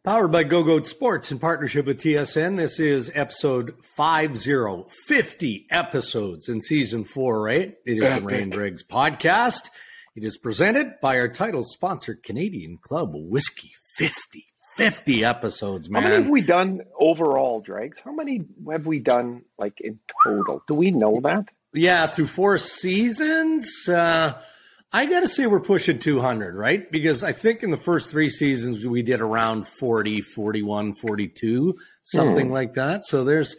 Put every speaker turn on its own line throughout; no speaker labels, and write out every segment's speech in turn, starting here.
Powered by Go-Goat Sports in partnership with TSN. This is episode 50 episodes in season 4, right? It is the Ray and Dregs podcast. It is presented by our title sponsor, Canadian Club Whiskey. 50 episodes, man.
How many have we done overall, Dregs? How many have we done, like, in total? Do we know that?
Yeah, through 4 seasons. I got to say we're pushing 200, right? Because I think in the first 3 seasons we did around 40, 41, 42, something like that. So there's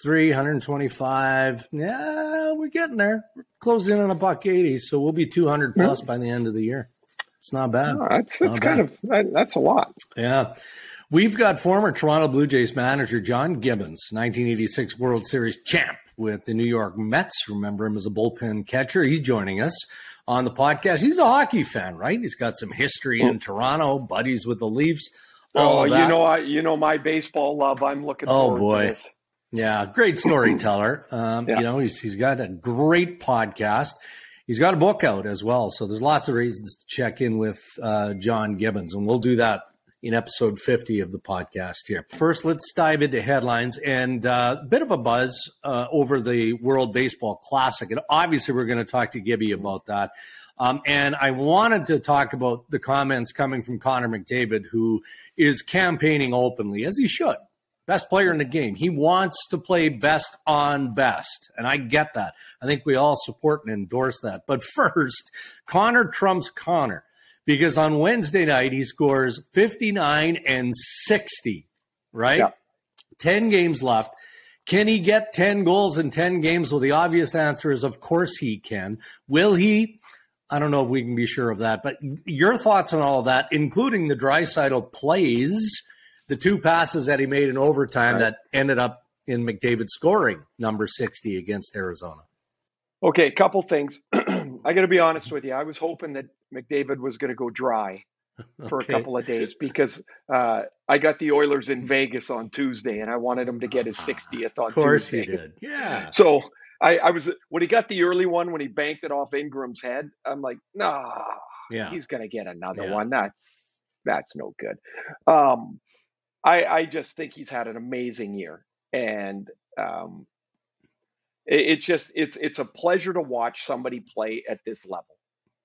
325. Yeah, we're getting there. We're closing in on $1.80, so we'll be 200 plus by the end of the year. It's not bad.
Oh, that's a lot.
Yeah. We've got former Toronto Blue Jays manager John Gibbons, 1986 World Series champ with the New York Mets. Remember him as a bullpen catcher. He's joining us on the podcast. He's a hockey fan, right? He's got some history in Toronto, buddies with the Leafs.
You know my baseball love. I'm looking forward to this.
Yeah, great storyteller. You know, he's got a great podcast. He's got a book out as well. So there's lots of reasons to check in with John Gibbons, and we'll do that in episode 50 of the podcast here. First, let's dive into headlines and a bit of a buzz over the World Baseball Classic. And obviously, we're going to talk to Gibby about that. And I wanted to talk about the comments coming from Connor McDavid, who is campaigning openly, as he should. Best player in the game. He wants to play best on best. And I get that. I think we all support and endorse that. But first, Connor trumps Connor. Because on Wednesday night, he scores 59 and 60, right?
Yeah.
10 games left. Can he get 10 goals in 10 games? Well, the obvious answer is, of course he can. Will he? I don't know if we can be sure of that. But your thoughts on all of that, including the Draisaitl plays, the 2 passes that he made in overtime that ended up in McDavid scoring number 60 against Arizona.
Okay, a couple things. I got to be honest with you. I was hoping that McDavid was going to go dry for a couple of days because I got the Oilers in Vegas on Tuesday, and I wanted him to get his 60th on Tuesday.
Of course he did. Yeah.
So I was when he got the early one, when he banked it off Ingram's head, I'm like, nah, he's going to get another one. That's no good. I just think he's had an amazing year, and it's a pleasure to watch somebody play at this level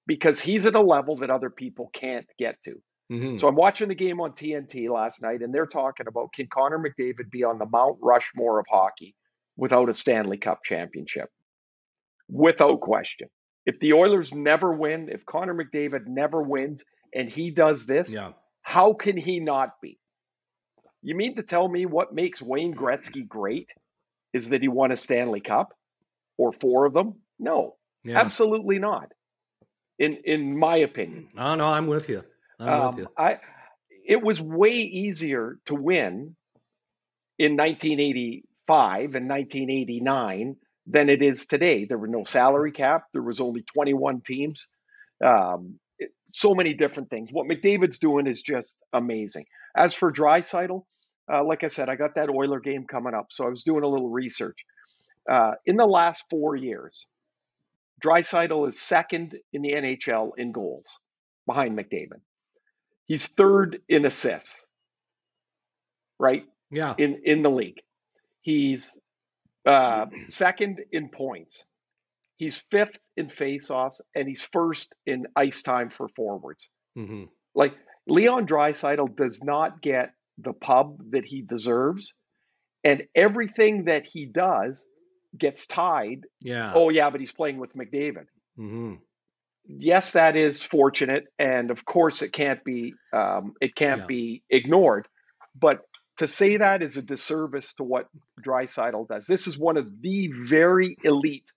because he's at a level that other people can't get to. Mm-hmm. So I'm watching the game on TNT last night, and they're talking about, can Connor McDavid be on the Mount Rushmore of hockey without a Stanley Cup championship? Without question. If the Oilers never win, if Connor McDavid never wins, and he does this, how can he not be? You mean to tell me what makes Wayne Gretzky great is that he won a Stanley Cup or 4 of them? No, absolutely not. In my opinion.
No, I'm with you.
It was way easier to win in 1985 and 1989 than it is today. There were no salary cap. There was only 21 teams. So many different things. What McDavid's doing is just amazing. As for Draisaitl, like I said, I got that Oiler game coming up, so I was doing a little research. In the last 4 years, Draisaitl is second in the NHL in goals behind McDavid. He's 3rd in assists, right?
Yeah.
In the league. He's 2nd in points. He's 5th in faceoffs, and he's 1st in ice time for forwards. Mm-hmm. Like, Leon Draisaitl does not get the pub that he deserves, and everything that he does gets tied.
Yeah.
Oh yeah, but he's playing with McDavid. Mm-hmm. Yes, that is fortunate, and of course it can't be be ignored. But to say that is a disservice to what Draisaitl does. This is one of the very elite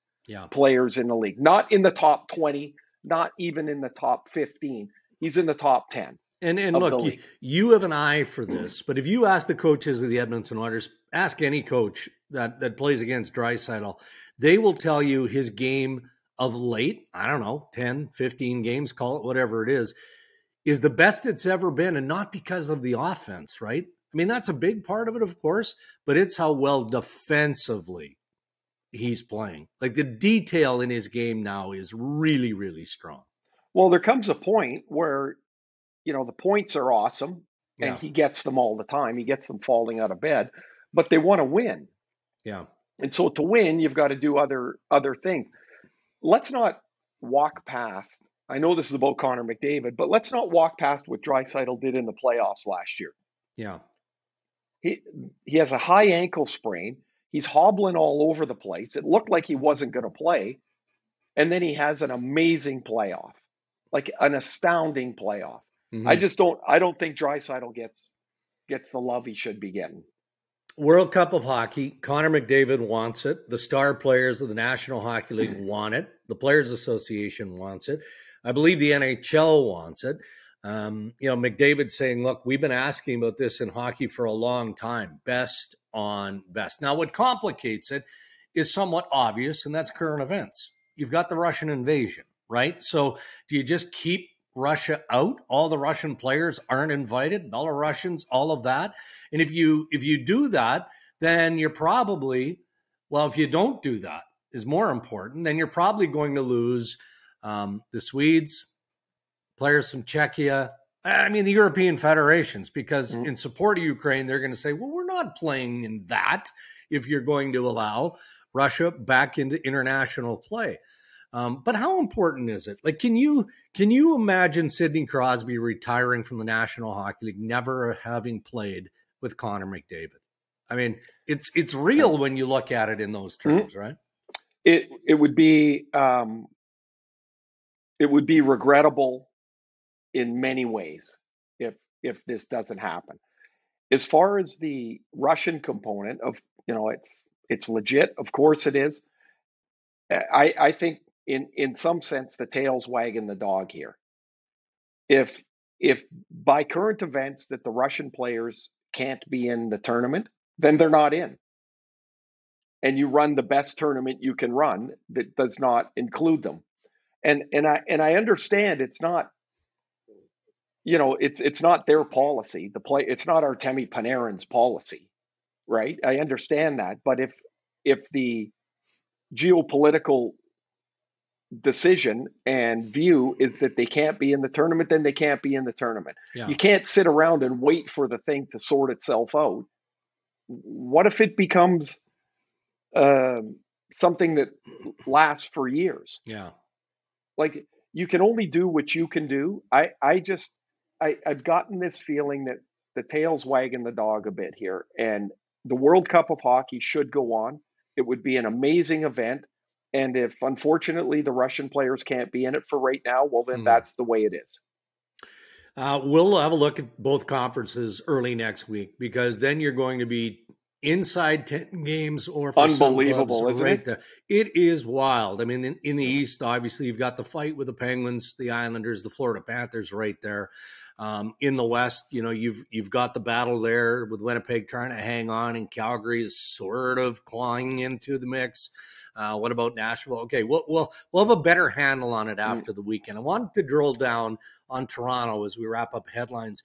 players in the league. Not in the top 20, not even in the top 15. He's in the top 10.
And look, you have an eye for this, but if you ask the coaches of the Edmonton Oilers, ask any coach that plays against Draisaitl, they will tell you his game of late, I don't know, 10, 15 games, call it whatever it is the best it's ever been, and not because of the offense, right? I mean, that's a big part of it, of course, but it's how well defensively he's playing. Like, the detail in his game now is really, really strong.
Well, there comes a point where, you know, the points are awesome. and he gets them all the time. He gets them falling out of bed, but they want to win.
Yeah.
And so to win, you've got to do other things. Let's not walk past. I know this is about Connor McDavid, but let's not walk past what Draisaitl did in the playoffs last year.
Yeah.
He has a high ankle sprain. He's hobbling all over the place. It looked like he wasn't going to play. And then he has an amazing playoff, like an astounding playoff. Mm-hmm. I don't think Draisaitl gets the love he should be getting.
World Cup of Hockey, Connor McDavid wants it. The star players of the National Hockey League want it. The Players Association wants it. I believe the NHL wants it. McDavid saying, look, we've been asking about this in hockey for a long time. Best on best. Now, what complicates it is somewhat obvious, and that's current events. You've got the Russian invasion, right? So do you just keep Russia out? All the Russian players aren't invited, Belarusians, all of that. And if you do that, then you're probably, well, if you don't do that is more important, then you're probably going to lose the Swedes, players from Czechia, the European federations, because in support of Ukraine, they're going to say, well, we're not playing in that if you're going to allow Russia back into international play. But how important is it? Like, can you imagine Sidney Crosby retiring from the National Hockey League, never having played with Connor McDavid? I mean, it's real when you look at it in those terms, right?
It would be regrettable in many ways if this doesn't happen. As far as the Russian component of, it's legit. Of course it is. I think in some sense the tail's wagging the dog here. If by current events that the Russian players can't be in the tournament, then they're not in. And you run the best tournament you can run that does not include them. And I understand it's not, it's not their policy. It's not Artemi Panarin's policy, right? I understand that, but if the geopolitical decision and view is that they can't be in the tournament, then they can't be in the tournament. Yeah. You can't sit around and wait for the thing to sort itself out. What if it becomes something that lasts for years?
Yeah.
Like, you can only do what you can do. I've gotten this feeling that the tail's wagging the dog a bit here, and the World Cup of Hockey should go on. It would be an amazing event. And if, unfortunately, the Russian players can't be in it for right now, well, then that's the way it is.
We'll have a look at both conferences early next week, because then you're going to be inside 10 games, or for
unbelievable,
some clubs,
isn't it?
It is wild. I mean, in the East, obviously, you've got the fight with the Penguins, the Islanders, the Florida Panthers right there. In the West, you've got the battle there with Winnipeg trying to hang on, and Calgary is sort of clawing into the mix. What about Nashville? Okay, we'll have a better handle on it after the weekend. I wanted to drill down on Toronto as we wrap up headlines,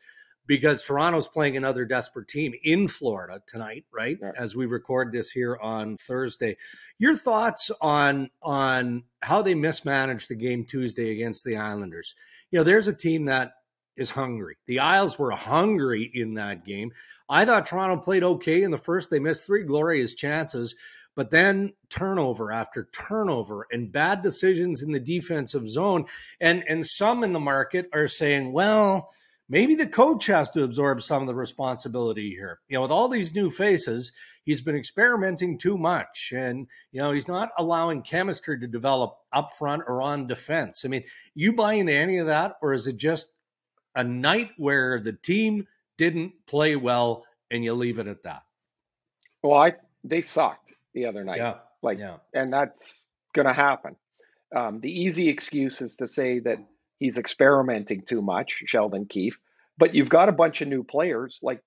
because Toronto's playing another desperate team in Florida tonight, right? Yeah. As we record this here on Thursday. Your thoughts on how they mismanaged the game Tuesday against the Islanders? There's a team that is hungry. The Isles were hungry in that game. I thought Toronto played okay in the first. They missed 3 glorious chances, but then turnover after turnover and bad decisions in the defensive zone. And some in the market are saying, well, maybe the coach has to absorb some of the responsibility here. With all these new faces, he's been experimenting too much. And, he's not allowing chemistry to develop up front or on defense. I mean, you buy into any of that, or is it just a night where the team didn't play well and you leave it at that?
Well, they sucked the other night. Yeah. And that's going to happen. The easy excuse is to say that he's experimenting too much, Sheldon Keefe, but you've got a bunch of new players. Like,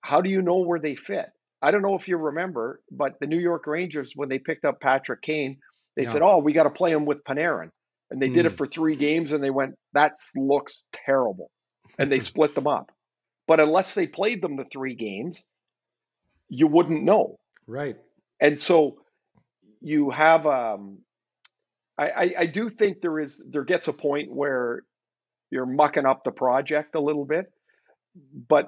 how do you know where they fit? I don't know if you remember, but the New York Rangers, when they picked up Patrick Kane, they said, we got to play him with Panarin. And they did it for 3 games, and they went, that looks terrible. And they split them up. But unless they played them the 3 games, you wouldn't know.
Right.
And so you have, I do think there gets a point where you're mucking up the project a little bit. but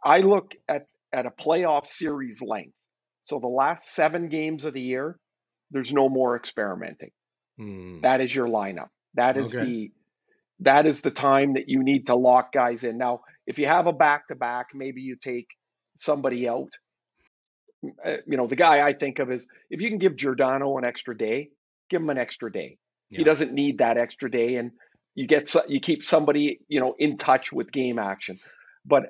I look at a playoff series length. So the last 7 games of the year, there's no more experimenting. That is your lineup. That is the time that you need to lock guys in. Now, if you have a back-to-back, maybe you take somebody out. The guy I think of is, if you can give Giordano an extra day, give him an extra day. Yeah. He doesn't need that extra day, and you keep somebody in touch with game action. But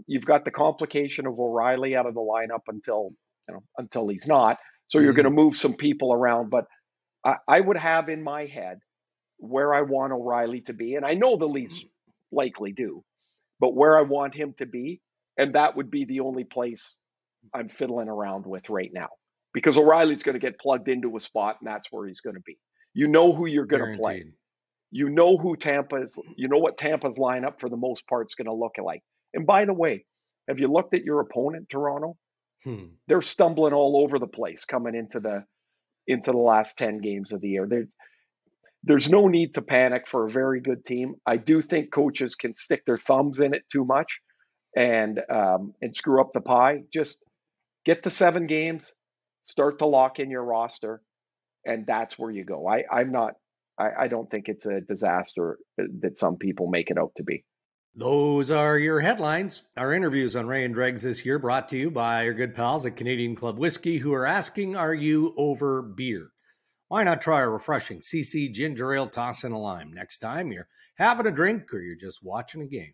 you've got the complication of O'Reilly out of the lineup until he's not. So you're going to move some people around. But I would have in my head where I want O'Reilly to be, and I know the Leafs likely do, but where I want him to be, and that would be the only place I'm fiddling around with right now, because O'Reilly's going to get plugged into a spot, and that's where he's going to be. You know who you're going to play. You know who Tampa is. You know what Tampa's lineup for the most part is going to look like. And by the way, have you looked at your opponent, Toronto? They're stumbling all over the place coming into the last 10 games of the year. There's no need to panic for a very good team. I do think coaches can stick their thumbs in it too much and screw up the pie. Just get to 7 games, start to lock in your roster, and that's where you go. I don't think it's a disaster that some people make it out to be.
Those are your headlines. Our interviews on Ray and Dregs this year brought to you by our good pals at Canadian Club Whiskey, who are asking, are you over beer? Why not try a refreshing CC ginger ale toss in a lime next time you're having a drink or you're just watching a game?